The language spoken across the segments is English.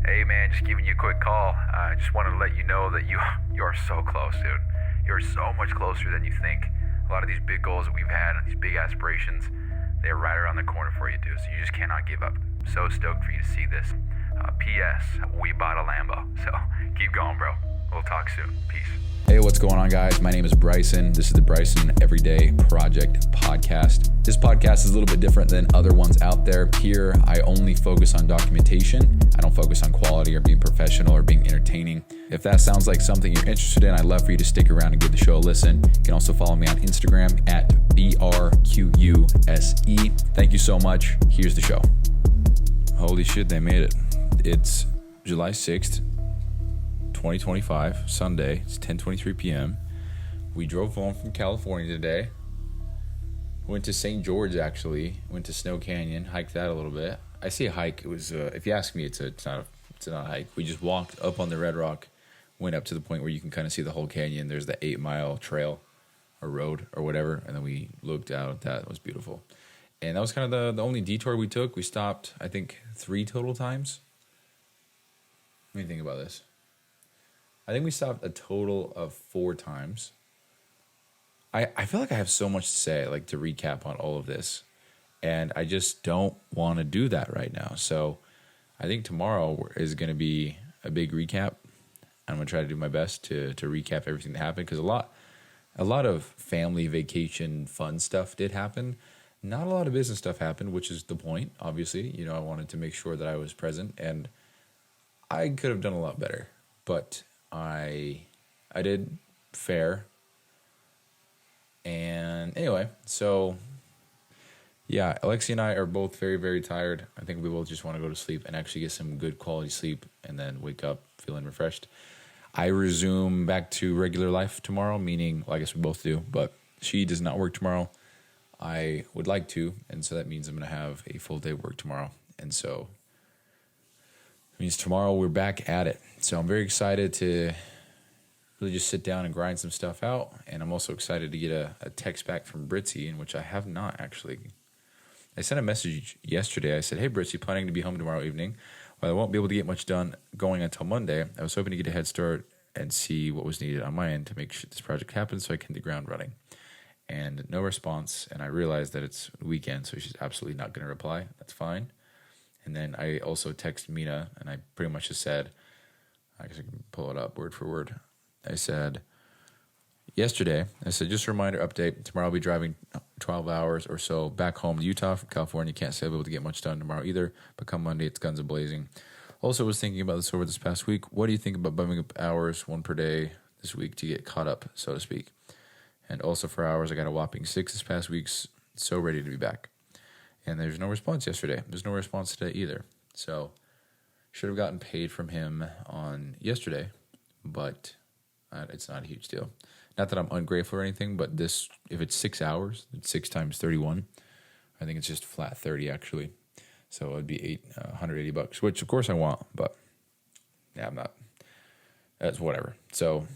Hey man, just giving you a quick call. I just wanted to let you know that you are so close, dude. You're so much closer than you think. A lot of these big goals that we've had and these big aspirations, they're right around the corner for you, dude. So you just cannot give up. So stoked for you to see this. P.S. We bought a Lambo, so keep going, bro. We'll talk soon. Peace. Hey, what's going on, guys? My name is Bryson. This is the Bryson Everyday Project podcast. This podcast is a little bit different than other ones out there. Here, I only focus on documentation. I don't focus on quality or being professional or being entertaining. If that sounds like something you're interested in, I'd love for you to stick around and give the show a listen. You can also follow me on Instagram at BRQUSE. Thank you so much. Here's the show. Holy shit, they made it. It's July 6th. 2025, Sunday. It's 10:23 p.m. We drove home from California today. Went to St. George, actually. Went to Snow Canyon, hiked that a little bit. I say hike. It was, if you ask me, it's not a hike. We just walked up on the Red Rock, went up to the point where you can kind of see the whole canyon. There's the 8-mile trail or road or whatever, and then we looked out at that. It was beautiful. And that was kind of the only detour we took. We stopped, I think, 3 total times. What do you think about this? I think we stopped a total of 4 times. I feel like I have so much to say, like to recap on all of this. And I just don't want to do that right now. So I think tomorrow is going to be a big recap. I'm going to try to do my best to recap everything that happened. Because a lot of family, vacation, fun stuff did happen. Not a lot of business stuff happened, which is the point, obviously. You know, I wanted to make sure that I was present. And I could have done a lot better. But I did fair. And anyway, so yeah, Lexi and I are both very, very tired. I think we both just want to go to sleep and actually get some good quality sleep and then wake up feeling refreshed. I resume back to regular life tomorrow, meaning, well, I guess we both do, but she does not work tomorrow. I would like to, and so that means I'm going to have a full day of work tomorrow. And so it means tomorrow we're back at it. So I'm very excited to really just sit down and grind some stuff out. And I'm also excited to get a text back from Britzzy, in which I have not actually. I sent a message yesterday. I said, hey, Britzzy, planning to be home tomorrow evening. While I won't be able to get much done going until Monday, I was hoping to get a head start and see what was needed on my end to make sure this project happens so I can hit the ground running. And no response. And I realized that it's weekend, so she's absolutely not going to reply. That's fine. And then I also texted Mina, and I pretty much just said, I guess I can pull it up word for word. I said, yesterday, just a reminder update. Tomorrow I'll be driving 12 hours or so back home to Utah from California. Can't say I'll be able to get much done tomorrow either, but come Monday, it's guns a-blazing. Also was thinking about this over this past week. What do you think about bumping up hours, 1 per day this week to get caught up, so to speak? And also for hours, I got a whopping 6 this past week, so ready to be back. And there's no response yesterday. There's no response today either. So should have gotten paid from him on yesterday, but it's not a huge deal. Not that I'm ungrateful or anything, but this, if it's 6 hours, it's 6 times 31. I think it's just flat 30 actually. So it'd be $180, which of course I want, but yeah, I'm not. That's whatever. So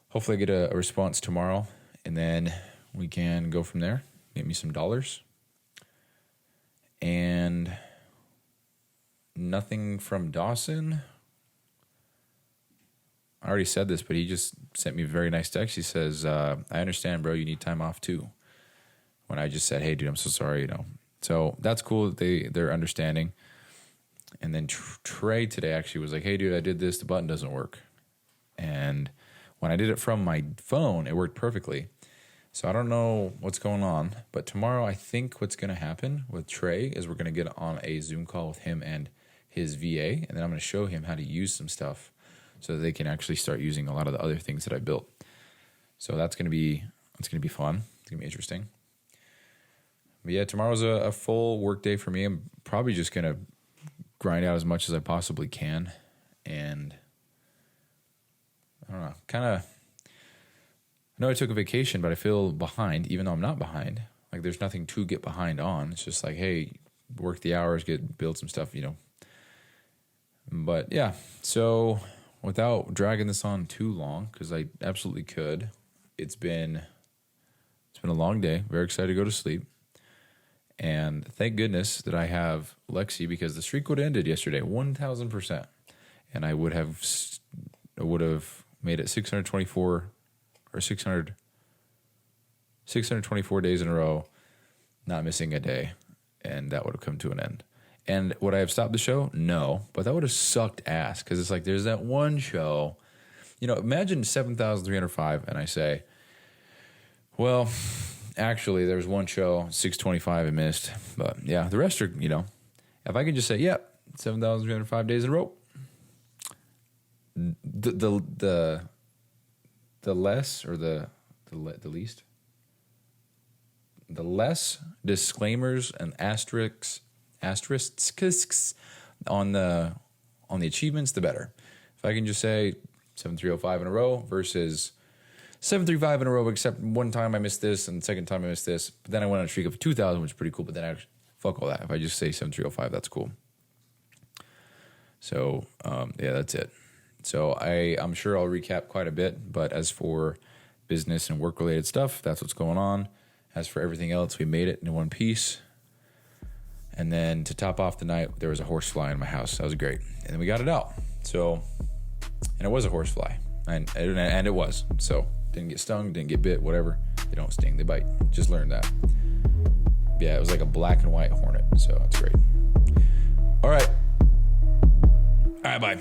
hopefully I get a response tomorrow, and then we can go from there. Get me some dollars. And nothing from Dawson. I already said this, but he just sent me a very nice text. He says, I understand, bro, you need time off too. When I just said, hey, dude, I'm so sorry, you know. So that's cool that they're understanding. And then Trey today actually was like, hey, dude, I did this. The button doesn't work. And when I did it from my phone, it worked perfectly. So I don't know what's going on. But tomorrow, I think what's going to happen with Trey is we're going to get on a Zoom call with him and his VA. And then I'm going to show him how to use some stuff so that they can actually start using a lot of the other things that I built. So that's going to be fun. It's going to be interesting. But yeah, tomorrow's a full work day for me. I'm probably just going to grind out as much as I possibly can. And I don't know, I know I took a vacation, but I feel behind, even though I'm not behind. Like, there's nothing to get behind on. It's just like, hey, work the hours, build some stuff, you know. But yeah, so without dragging this on too long, because I absolutely could, it's been a long day. Very excited to go to sleep. And thank goodness that I have Lexi, because the streak would have ended yesterday, 1,000%. And I would have made it 624 or 624 days in a row, not missing a day. And that would have come to an end. And would I have stopped the show? No. But that would have sucked ass, because it's like there's that one show. You know, imagine 7,305 and I say, well, actually, there was one show, 625 I missed. But yeah, the rest are, you know, if I could just say, yep, 7,305 days in a row. The less, or the least, the less disclaimers and asterisks on the achievements, the better. If I can just say 7,305 in a row versus 735 in a row, except one time I missed this and the second time I missed this, but then I went on a streak of 2,000, which is pretty cool. But then fuck all that. If I just say 7,305, that's cool. So yeah, that's it. So I'm sure I'll recap quite a bit, but as for business and work-related stuff, that's what's going on. As for everything else, we made it in one piece. And then to top off the night, there was a horsefly in my house. That was great. And then we got it out. So, and it was a horsefly. And it was. So, didn't get stung, didn't get bit, whatever. They don't sting, they bite. Just learned that. Yeah, it was like a black and white hornet. So, it's great. All right, bye.